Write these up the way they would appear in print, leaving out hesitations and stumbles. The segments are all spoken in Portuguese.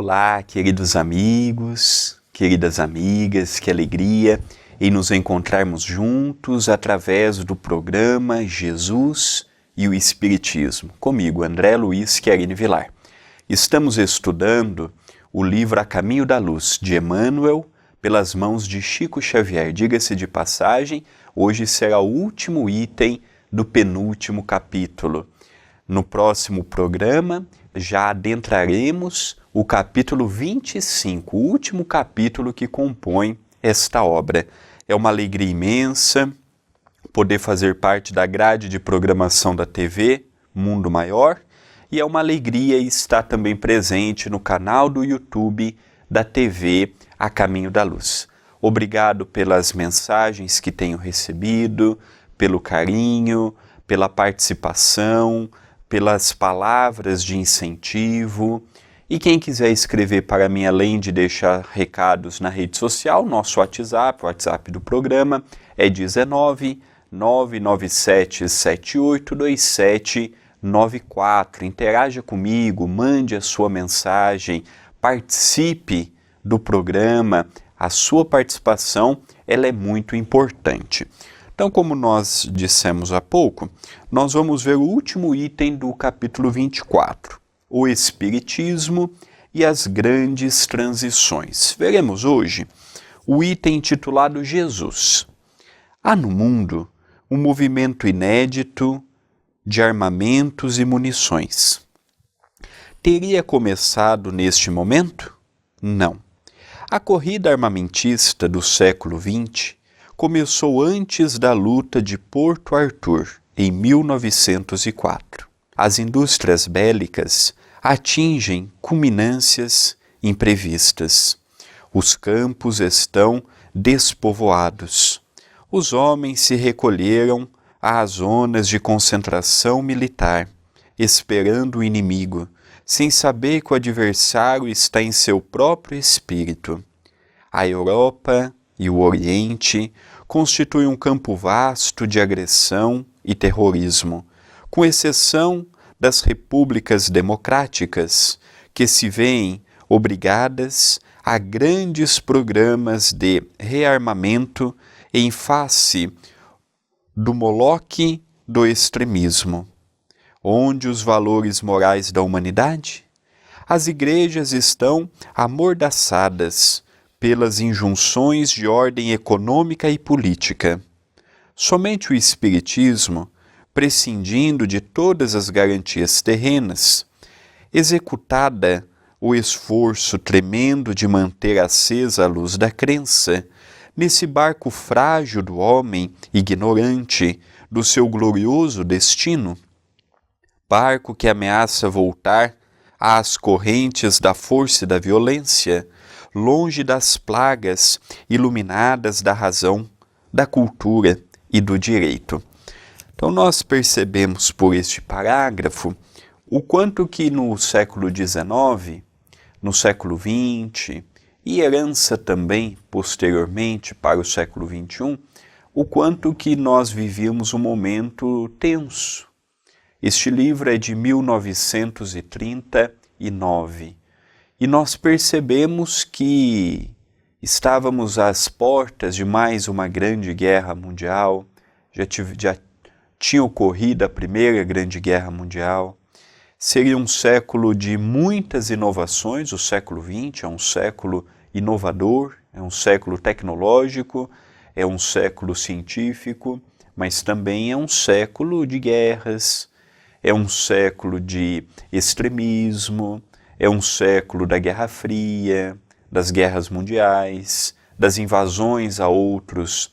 Olá, queridos amigos, queridas amigas, que alegria em nos encontrarmos juntos através do programa Jesus e o Espiritismo. Comigo, André Luiz Querini Vilar. Estamos estudando o livro A Caminho da Luz, de Emmanuel, pelas mãos de Chico Xavier. Diga-se de passagem, hoje será o último item do penúltimo capítulo. No próximo programa, já adentraremos o capítulo 25, o último capítulo que compõe esta obra. É uma alegria imensa poder fazer parte da grade de programação da TV Mundo Maior e é uma alegria estar também presente no canal do YouTube da TV A Caminho da Luz. Obrigado pelas mensagens que tenho recebido, pelo carinho, pela participação, pelas palavras de incentivo. E quem quiser escrever para mim, além de deixar recados na rede social, nosso WhatsApp, o WhatsApp do programa, é 19 997 782794. Interaja comigo, mande a sua mensagem, participe do programa. A sua participação, ela é muito importante. Então, como nós dissemos há pouco, nós vamos ver o último item do capítulo 24, o Espiritismo e as grandes transições. Veremos hoje o item intitulado Jesus. Há no mundo um movimento inédito de armamentos e munições. Teria começado neste momento? Não. A corrida armamentista do século XX começou antes da luta de Porto Arthur, em 1904. As indústrias bélicas atingem culminâncias imprevistas. Os campos estão despovoados. Os homens se recolheram às zonas de concentração militar, esperando o inimigo, sem saber que o adversário está em seu próprio espírito. A Europa e o Oriente constituem um campo vasto de agressão e terrorismo, com exceção das repúblicas democráticas, que se veem obrigadas a grandes programas de rearmamento em face do moloque do extremismo. Onde os valores morais da humanidade? As igrejas estão amordaçadas pelas injunções de ordem econômica e política. Somente o Espiritismo, prescindindo de todas as garantias terrenas, executada o esforço tremendo de manter acesa a luz da crença, nesse barco frágil do homem ignorante do seu glorioso destino, barco que ameaça voltar às correntes da força e da violência, longe das plagas iluminadas da razão, da cultura e do direito. Então nós percebemos por este parágrafo o quanto que no século XIX, no século XX e herança também posteriormente para o século XXI, o quanto que nós vivíamos um momento tenso. Este livro é de 1939 e nós percebemos que estávamos às portas de mais uma grande guerra mundial, já tinha ocorrido a Primeira Grande Guerra Mundial. Seria um século de muitas inovações, o século XX é um século inovador, é um século tecnológico, é um século científico, mas também é um século de guerras, é um século de extremismo, é um século da Guerra Fria, das guerras mundiais, das invasões a outros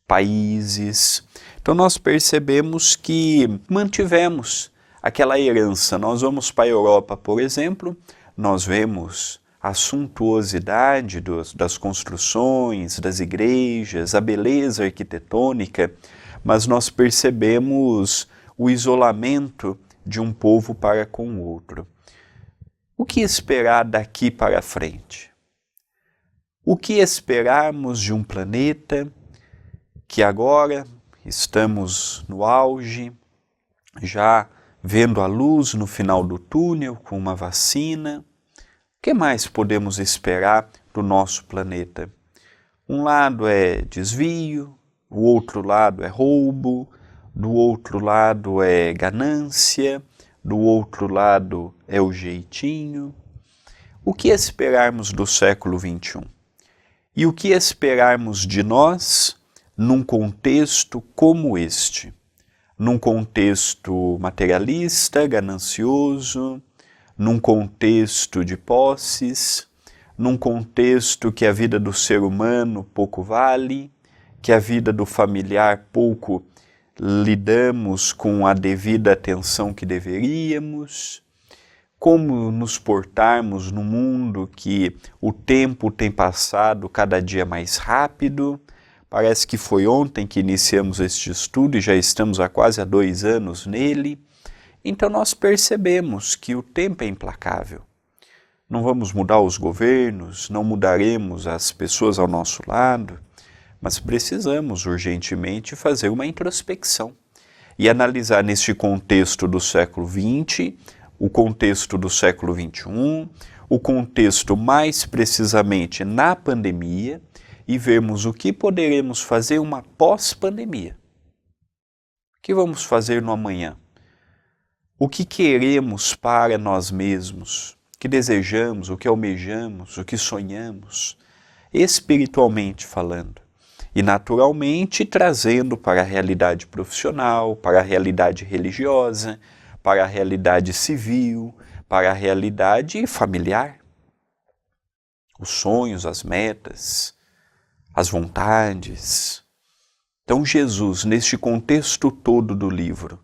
países. Então nós percebemos que mantivemos aquela herança. Nós vamos para a Europa, por exemplo, nós vemos a suntuosidade das construções, das igrejas, a beleza arquitetônica, mas nós percebemos o isolamento de um povo para com o outro. O que esperar daqui para frente? O que esperarmos de um planeta que agora estamos no auge, já vendo a luz no final do túnel com uma vacina, que mais podemos esperar do nosso planeta? Um lado é desvio, o outro lado é roubo, do outro lado é ganância, do outro lado é o jeitinho. O que esperarmos do século XXI? E o que esperarmos de nós num contexto como este? Num contexto materialista, ganancioso, num contexto de posses, num contexto que a vida do ser humano pouco vale, que a vida do familiar pouco lidamos com a devida atenção que deveríamos, como nos portarmos num mundo que o tempo tem passado cada dia mais rápido. Parece que foi ontem que iniciamos este estudo e já estamos há quase 2 anos nele. Então nós percebemos que o tempo é implacável. Não vamos mudar os governos, não mudaremos as pessoas ao nosso lado, mas precisamos urgentemente fazer uma introspecção e analisar neste contexto do século XX, o contexto do século XXI, o contexto mais precisamente na pandemia, e vermos o que poderemos fazer uma pós-pandemia. O que vamos fazer no amanhã? O que queremos para nós mesmos? O que desejamos, o que almejamos, o que sonhamos? Espiritualmente falando. E naturalmente trazendo para a realidade profissional, para a realidade religiosa, para a realidade civil, para a realidade familiar. Os sonhos, as metas, as vontades. Então Jesus, neste contexto todo do livro,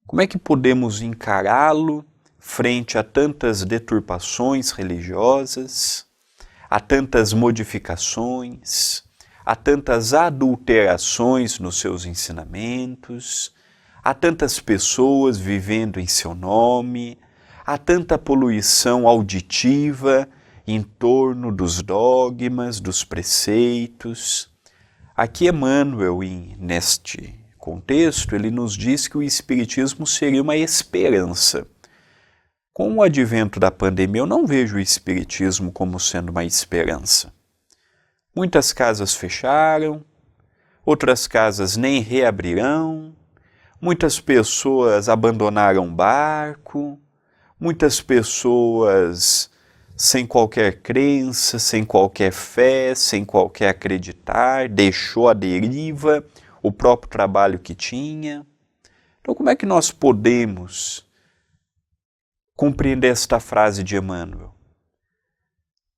como é que podemos encará-lo frente a tantas deturpações religiosas, a tantas modificações, a tantas adulterações nos seus ensinamentos, a tantas pessoas vivendo em seu nome, a tanta poluição auditiva em torno dos dogmas, dos preceitos? Aqui Emmanuel, neste contexto, ele nos diz que o Espiritismo seria uma esperança. Com o advento da pandemia, eu não vejo o Espiritismo como sendo uma esperança. Muitas casas fecharam, outras casas nem reabrirão, muitas pessoas abandonaram barco, muitas pessoas sem qualquer crença, sem qualquer fé, sem qualquer acreditar, deixou à deriva o próprio trabalho que tinha. Então, como é que nós podemos compreender esta frase de Emmanuel?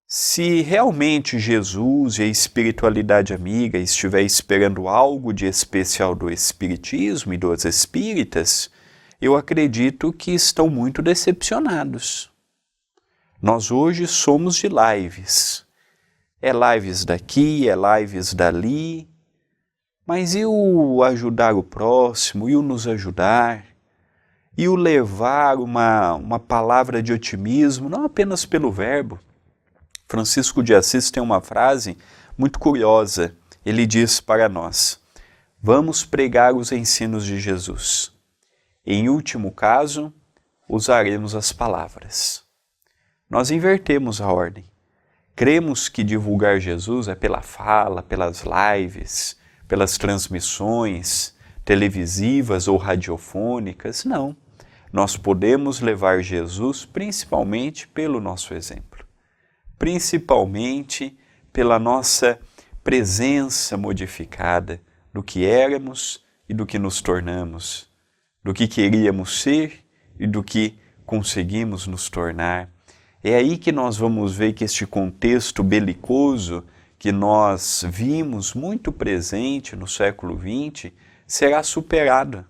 Se realmente Jesus e a espiritualidade amiga estiver esperando algo de especial do Espiritismo e dos espíritas, eu acredito que estão muito decepcionados. Nós hoje somos de lives. É lives daqui, é lives dali. Mas e o ajudar o próximo, e o nos ajudar, e o levar uma palavra de otimismo, não apenas pelo verbo. Francisco de Assis tem uma frase muito curiosa. Ele diz para nós: vamos pregar os ensinos de Jesus. Em último caso, usaremos as palavras. Nós invertemos a ordem. Cremos que divulgar Jesus é pela fala, pelas lives, pelas transmissões televisivas ou radiofônicas. Não. Nós podemos levar Jesus principalmente pelo nosso exemplo. Principalmente pela nossa presença modificada do que éramos e do que nos tornamos, do que queríamos ser e do que conseguimos nos tornar. É aí que nós vamos ver que este contexto belicoso que nós vimos muito presente no século XX será superado.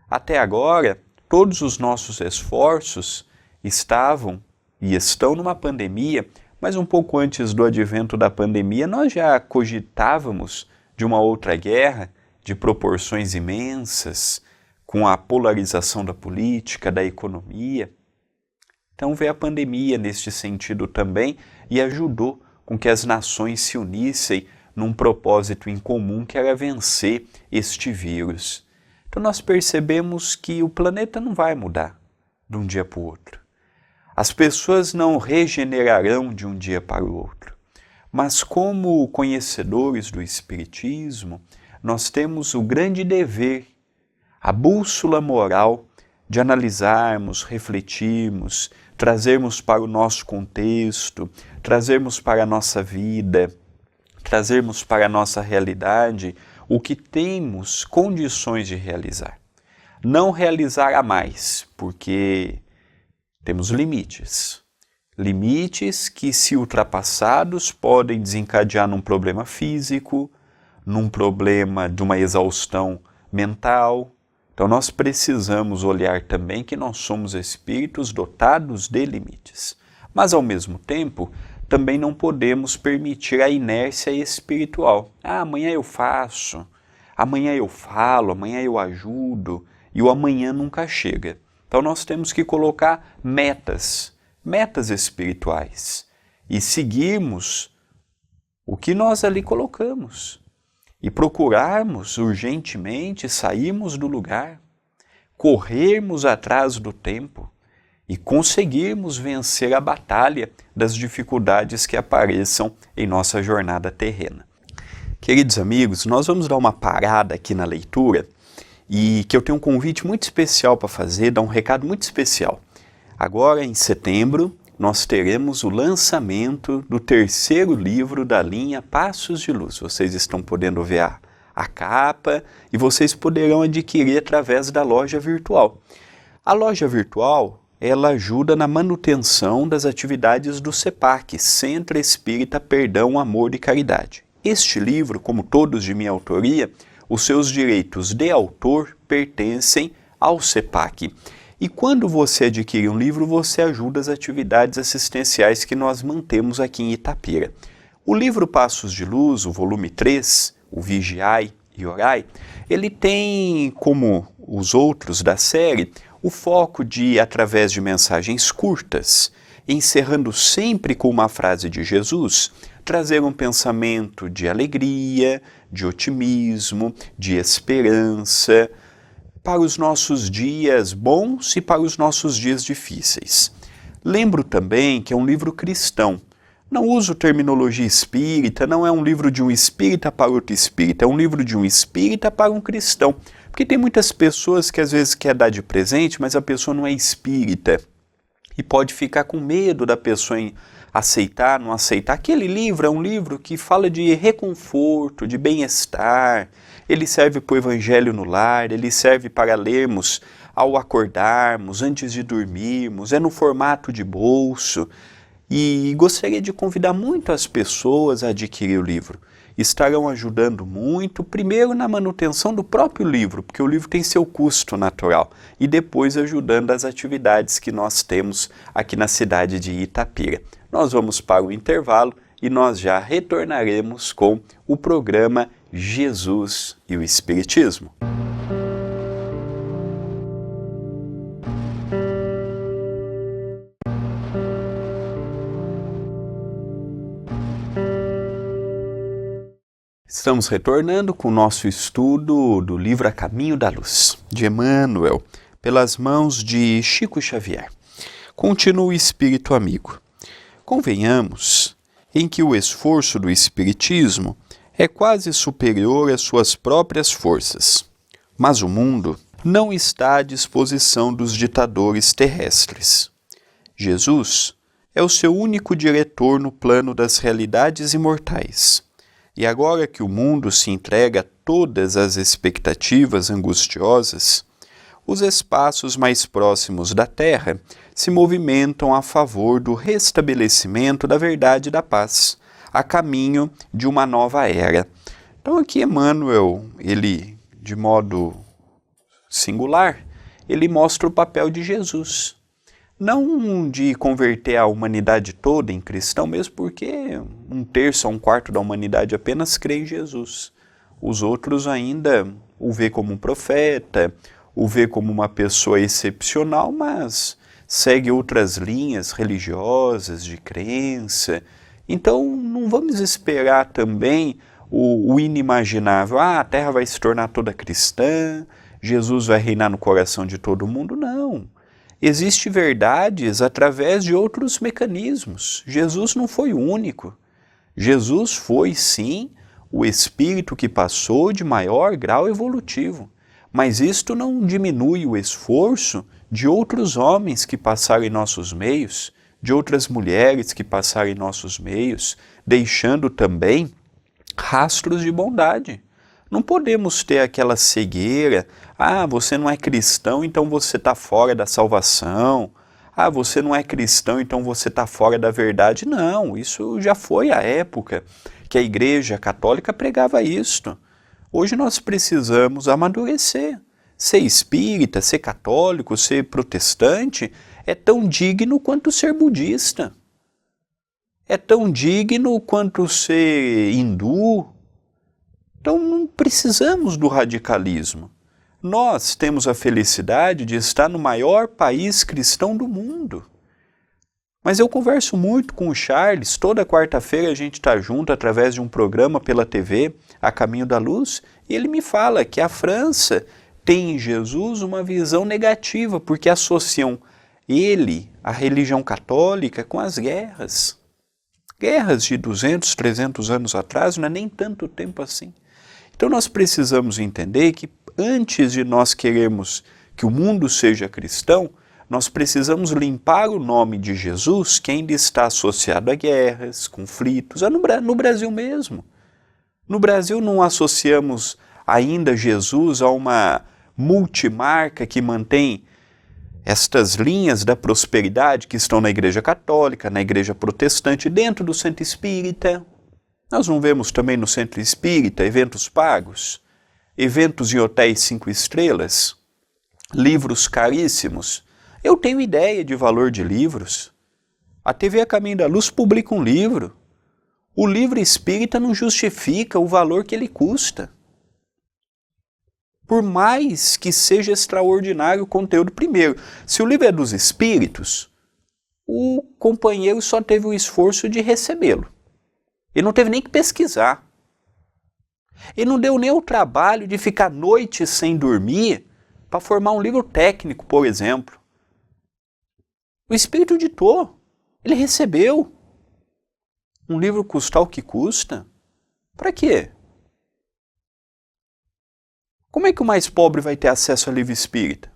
Até agora, todos os nossos esforços estavam e estão numa pandemia, mas um pouco antes do advento da pandemia nós já cogitávamos de uma outra guerra de proporções imensas, com a polarização da política, da economia. Então veio a pandemia neste sentido também e ajudou com que as nações se unissem num propósito em comum que era vencer este vírus. Então nós percebemos que o planeta não vai mudar de um dia para o outro. As pessoas não regenerarão de um dia para o outro, mas como conhecedores do Espiritismo, nós temos o grande dever, a bússola moral de analisarmos, refletirmos, trazermos para o nosso contexto, trazermos para a nossa vida, trazermos para a nossa realidade o que temos condições de realizar. Não realizar a mais, porque temos limites. Limites que, se ultrapassados, podem desencadear num problema físico, num problema de uma exaustão mental. Então nós precisamos olhar também que nós somos espíritos dotados de limites. Mas, ao mesmo tempo, também não podemos permitir a inércia espiritual. Amanhã eu faço, amanhã eu falo, amanhã eu ajudo, e o amanhã nunca chega. Então nós temos que colocar metas espirituais, e seguirmos o que nós ali colocamos, e procurarmos urgentemente sairmos do lugar, corrermos atrás do tempo, e conseguirmos vencer a batalha das dificuldades que apareçam em nossa jornada terrena. Queridos amigos, nós vamos dar uma parada aqui na leitura e que eu tenho um convite muito especial para fazer, dar um recado muito especial. Agora, em setembro, nós teremos o lançamento do terceiro livro da linha Passos de Luz. Vocês estão podendo ver a capa e vocês poderão adquirir através da loja virtual. A loja virtual, ela ajuda na manutenção das atividades do CEPAC, Centro Espírita Perdão, Amor e Caridade. Este livro, como todos de minha autoria, os seus direitos de autor pertencem ao CEPAC. E quando você adquire um livro, você ajuda as atividades assistenciais que nós mantemos aqui em Itapira. O livro Passos de Luz, o volume 3, o Vigiai e Orai, ele tem, como os outros da série, o foco de, através de mensagens curtas, encerrando sempre com uma frase de Jesus, trazer um pensamento de alegria, de otimismo, de esperança, para os nossos dias bons e para os nossos dias difíceis. Lembro também que é um livro cristão. Não uso terminologia espírita, não é um livro de um espírita para outro espírita, é um livro de um espírita para um cristão. Porque tem muitas pessoas que às vezes quer dar de presente, mas a pessoa não é espírita. E pode ficar com medo da pessoa em aceitar, não aceitar. Aquele livro é um livro que fala de reconforto, de bem-estar. Ele serve para o evangelho no lar, ele serve para lermos ao acordarmos, antes de dormirmos, é no formato de bolso. E gostaria de convidar muito as pessoas a adquirir o livro. Estarão ajudando muito, primeiro na manutenção do próprio livro, porque o livro tem seu custo natural, e depois ajudando as atividades que nós temos aqui na cidade de Itapira. Nós vamos para o intervalo e nós já retornaremos com o programa Jesus e o Espiritismo. Estamos retornando com o nosso estudo do livro A Caminho da Luz, de Emmanuel, pelas mãos de Chico Xavier. Continua o Espírito Amigo. Convenhamos em que o esforço do Espiritismo é quase superior às suas próprias forças, mas o mundo não está à disposição dos ditadores terrestres. Jesus é o seu único diretor no plano das realidades imortais. E agora que o mundo se entrega a todas as expectativas angustiosas, os espaços mais próximos da Terra se movimentam a favor do restabelecimento da verdade e da paz, a caminho de uma nova era. Então aqui Emmanuel, ele, de modo singular, ele mostra o papel de Jesus. Não de converter a humanidade toda em cristão, mesmo porque 1/3 a 1/4 da humanidade apenas crê em Jesus. Os outros ainda o vê como um profeta, o vê como uma pessoa excepcional, mas segue outras linhas religiosas, de crença. Então não vamos esperar também o inimaginável. A Terra vai se tornar toda cristã, Jesus vai reinar no coração de todo mundo. Não. Existem verdades através de outros mecanismos. Jesus não foi o único. Jesus foi, sim, o espírito que passou de maior grau evolutivo. Mas isto não diminui o esforço de outros homens que passaram em nossos meios, de outras mulheres que passaram em nossos meios, deixando também rastros de bondade. Não podemos ter aquela cegueira, você não é cristão, então você está fora da salvação, você não é cristão, então você está fora da verdade. Não, isso já foi a época que a Igreja Católica pregava isto. Hoje nós precisamos amadurecer. Ser espírita, ser católico, ser protestante é tão digno quanto ser budista. É tão digno quanto ser hindu. Então não precisamos do radicalismo. Nós temos a felicidade de estar no maior país cristão do mundo. Mas eu converso muito com o Charles, toda quarta-feira a gente está junto através de um programa pela TV, A Caminho da Luz, e ele me fala que a França tem em Jesus uma visão negativa, porque associam ele, a religião católica, com as guerras. Guerras de 200, 300 anos atrás, não é nem tanto tempo assim. Então nós precisamos entender que antes de nós querermos que o mundo seja cristão, nós precisamos limpar o nome de Jesus, que ainda está associado a guerras, conflitos, no Brasil mesmo. No Brasil não associamos ainda Jesus a uma multimarca que mantém estas linhas da prosperidade que estão na Igreja Católica, na Igreja Protestante, dentro do Centro Espírita. Nós não vemos também no Centro Espírita eventos pagos, eventos em hotéis 5 estrelas, livros caríssimos. Eu tenho ideia de valor de livros. A TV A Caminho da Luz publica um livro. O livro espírita não justifica o valor que ele custa. Por mais que seja extraordinário o conteúdo, primeiro, se o livro é dos espíritos, o companheiro só teve o esforço de recebê-lo. Ele não teve nem que pesquisar. Ele não deu nem o trabalho de ficar noites sem dormir para formar um livro técnico, por exemplo. O Espírito ditou, ele recebeu. Um livro custar o que custa? Para quê? Como é que o mais pobre vai ter acesso a livro espírita?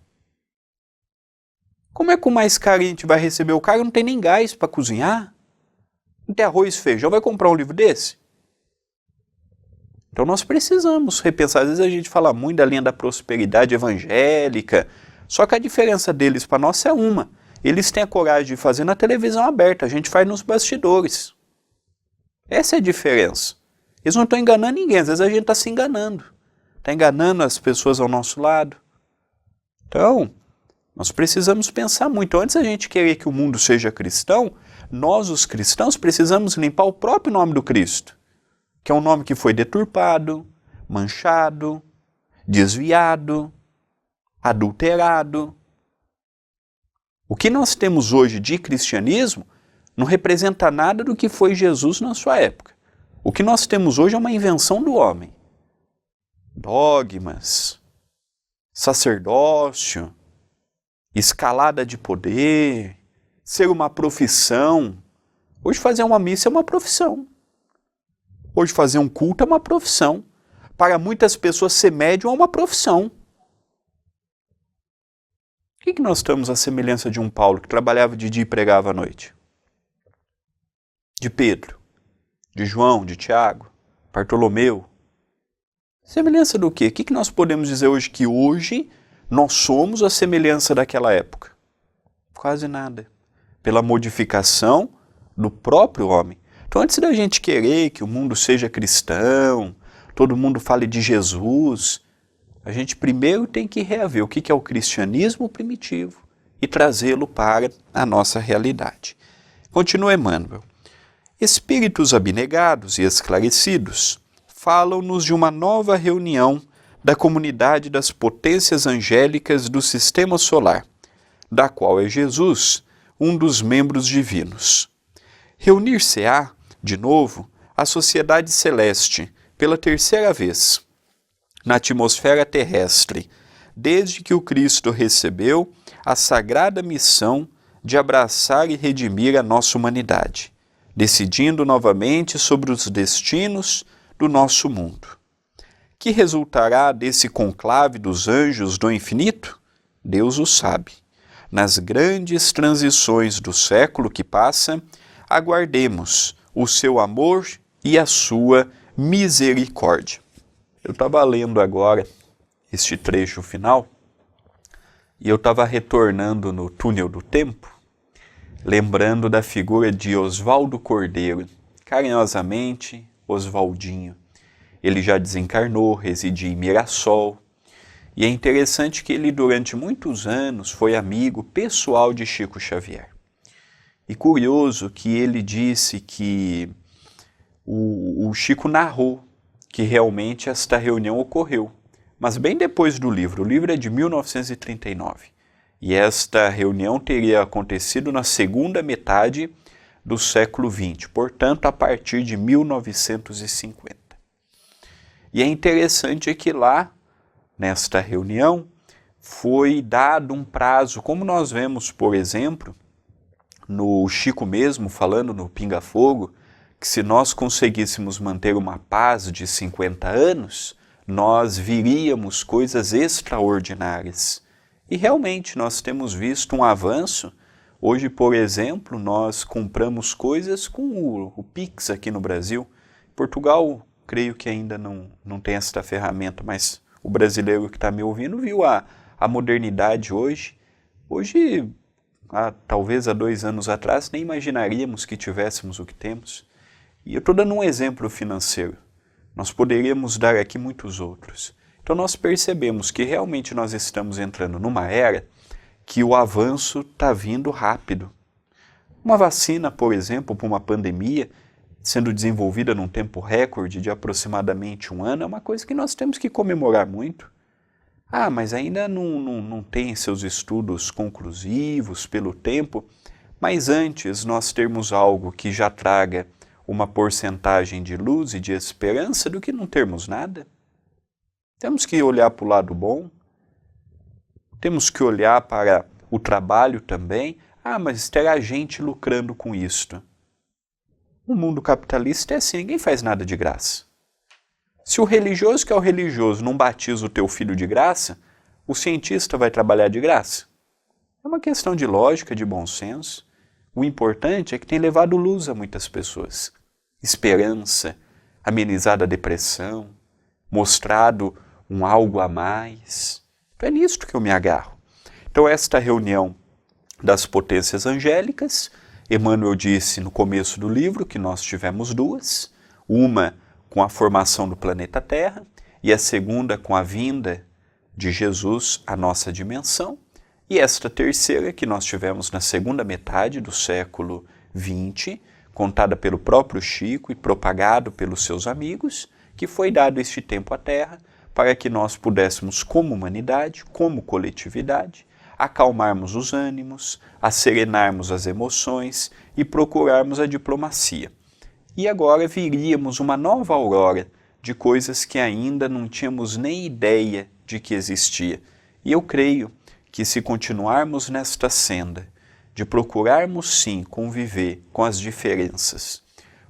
Como é que o mais carente vai receber? O cara não tem nem gás para cozinhar? Não tem arroz e feijão, vai comprar um livro desse? Então nós precisamos repensar. Às vezes a gente fala muito da linha da prosperidade evangélica, só que a diferença deles para nós é uma. Eles têm a coragem de fazer na televisão aberta, a gente faz nos bastidores. Essa é a diferença. Eles não estão enganando ninguém, às vezes a gente está se enganando. Está enganando as pessoas ao nosso lado. Então, nós precisamos pensar muito. Antes da gente querer que o mundo seja cristão, nós, os cristãos, precisamos limpar o próprio nome do Cristo, que é um nome que foi deturpado, manchado, desviado, adulterado. O que nós temos hoje de cristianismo não representa nada do que foi Jesus na sua época. O que nós temos hoje é uma invenção do homem. Dogmas, sacerdócio, escalada de poder, ser uma profissão. Hoje fazer uma missa é uma profissão. Hoje fazer um culto é uma profissão. Para muitas pessoas ser médium é uma profissão. O que nós estamos à semelhança de um Paulo que trabalhava de dia e pregava à noite? De Pedro, de João, de Tiago, Bartolomeu. Semelhança do quê? O que nós podemos dizer hoje que hoje nós somos a semelhança daquela época? Quase nada. Pela modificação do próprio homem. Então antes da gente querer que o mundo seja cristão, todo mundo fale de Jesus, a gente primeiro tem que reaver o que é o cristianismo primitivo e trazê-lo para a nossa realidade. Continua Emmanuel. Espíritos abnegados e esclarecidos falam-nos de uma nova reunião da comunidade das potências angélicas do sistema solar, da qual é Jesus um dos membros divinos. Reunir-se-á, de novo, a sociedade celeste, pela terceira vez, na atmosfera terrestre, desde que o Cristo recebeu a sagrada missão de abraçar e redimir a nossa humanidade, decidindo novamente sobre os destinos do nosso mundo. Que resultará desse conclave dos anjos do infinito? Deus o sabe. Nas grandes transições do século que passa, aguardemos o seu amor e a sua misericórdia. Eu estava lendo agora este trecho final e eu estava retornando no túnel do tempo, lembrando da figura de Oswaldo Cordeiro, carinhosamente Oswaldinho. Ele já desencarnou, residia em Mirassol, e é interessante que ele durante muitos anos foi amigo pessoal de Chico Xavier. E curioso que ele disse que o Chico narrou que realmente esta reunião ocorreu, mas bem depois do livro. O livro é de 1939, e esta reunião teria acontecido na segunda metade do século XX, portanto, a partir de 1950. E é interessante que lá, nesta reunião, foi dado um prazo, como nós vemos, por exemplo, no Chico mesmo, falando no Pinga Fogo, que se nós conseguíssemos manter uma paz de 50 anos, nós viríamos coisas extraordinárias. E realmente nós temos visto um avanço. Hoje, por exemplo, nós compramos coisas com o Pix aqui no Brasil. Portugal, creio que ainda não tem esta ferramenta, mas o brasileiro que está me ouvindo viu a modernidade hoje. Hoje, talvez há 2 anos atrás, nem imaginaríamos que tivéssemos o que temos. E eu estou dando um exemplo financeiro. Nós poderíamos dar aqui muitos outros. Então nós percebemos que realmente nós estamos entrando numa era que o avanço está vindo rápido. Uma vacina, por exemplo, para uma pandemia, sendo desenvolvida num tempo recorde de aproximadamente 1 ano, é uma coisa que nós temos que comemorar muito. Mas ainda não tem seus estudos conclusivos pelo tempo, mas antes nós termos algo que já traga uma porcentagem de luz e de esperança do que não termos nada. Temos que olhar para o lado bom, temos que olhar para o trabalho também. Mas terá gente lucrando com isto. O mundo capitalista é assim, ninguém faz nada de graça. Se o religioso que é o religioso não batiza o teu filho de graça, o cientista vai trabalhar de graça? É uma questão de lógica, de bom senso. O importante é que tem levado luz a muitas pessoas. Esperança, amenizado a depressão, mostrado um algo a mais. Então é nisto que eu me agarro. Então esta reunião das potências angélicas, Emmanuel disse no começo do livro que nós tivemos 2, uma com a formação do planeta Terra e a segunda com a vinda de Jesus à nossa dimensão, e esta terceira que nós tivemos na segunda metade do século XX, contada pelo próprio Chico e propagado pelos seus amigos, que foi dado este tempo à Terra para que nós pudéssemos, como humanidade, como coletividade, acalmarmos os ânimos, asserenarmos as emoções e procurarmos a diplomacia. E agora viríamos uma nova aurora de coisas que ainda não tínhamos nem ideia de que existia. E eu creio que se continuarmos nesta senda, de procurarmos sim conviver com as diferenças,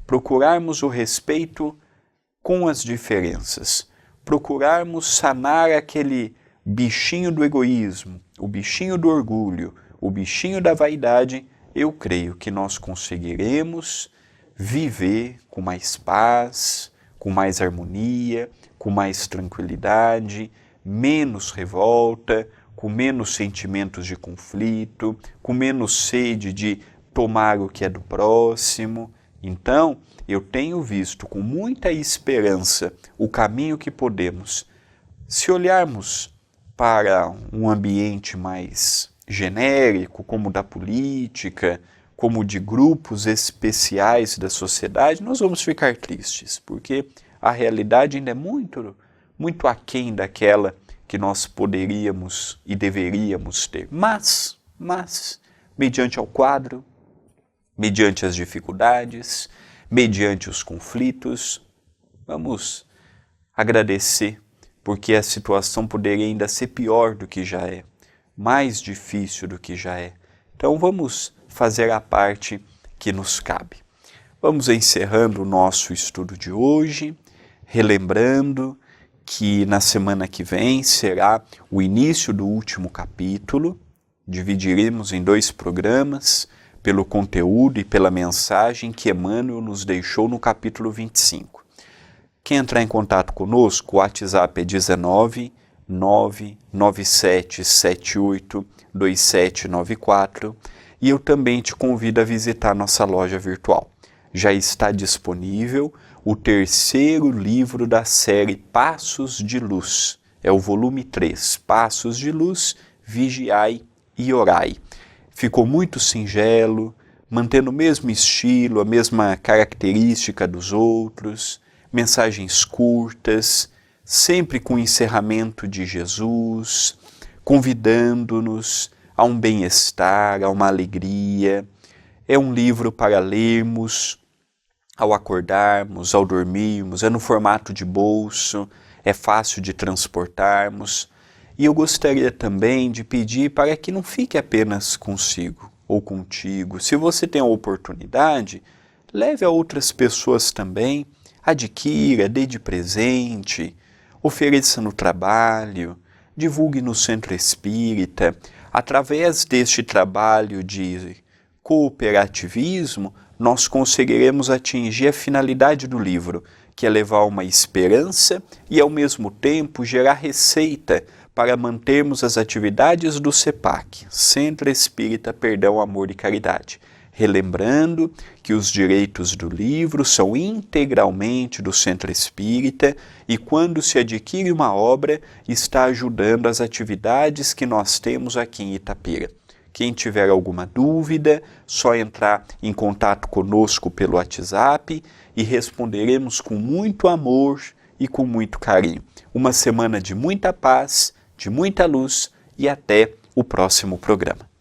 procurarmos o respeito com as diferenças, procurarmos sanar aquele bichinho do egoísmo, o bichinho do orgulho, o bichinho da vaidade, eu creio que nós conseguiremos viver com mais paz, com mais harmonia, com mais tranquilidade, menos revolta, com menos sentimentos de conflito, com menos sede de tomar o que é do próximo. Então, eu tenho visto com muita esperança o caminho que podemos. Se olharmos para um ambiente mais genérico, como o da política, como de grupos especiais da sociedade, nós vamos ficar tristes, porque a realidade ainda é muito aquém daquela que nós poderíamos e deveríamos ter. Mas, mediante ao quadro, mediante as dificuldades, mediante os conflitos, vamos agradecer porque a situação poderia ainda ser pior do que já é, mais difícil do que já é. Então vamos fazer a parte que nos cabe. Vamos encerrando o nosso estudo de hoje, relembrando que na semana que vem será o início do último capítulo. Dividiremos em 2 programas, pelo conteúdo e pela mensagem que Emmanuel nos deixou no capítulo 25. Quem entrar em contato conosco, o WhatsApp é 19 997 78 2794 e eu também te convido a visitar nossa loja virtual. Já está disponível o 3º livro da série Passos de Luz. É o volume 3, Passos de Luz, Vigiai e Orai. Ficou muito singelo, mantendo o mesmo estilo, a mesma característica dos outros, mensagens curtas, sempre com o encerramento de Jesus, convidando-nos a um bem-estar, a uma alegria. É um livro para lermos ao acordarmos, ao dormirmos, é no formato de bolso, é fácil de transportarmos. E eu gostaria também de pedir para que não fique apenas consigo ou contigo. Se você tem a oportunidade, leve a outras pessoas também, adquira, dê de presente, ofereça no trabalho, divulgue no centro espírita. Através deste trabalho de cooperativismo, nós conseguiremos atingir a finalidade do livro, que é levar uma esperança e, ao mesmo tempo, gerar receita para mantermos as atividades do CEPAC, Centro Espírita Perdão, Amor e Caridade. Relembrando que os direitos do livro são integralmente do Centro Espírita e quando se adquire uma obra, está ajudando as atividades que nós temos aqui em Itapira. Quem tiver alguma dúvida, só entrar em contato conosco pelo WhatsApp e responderemos com muito amor e com muito carinho. Uma semana de muita paz, de muita luz e até o próximo programa.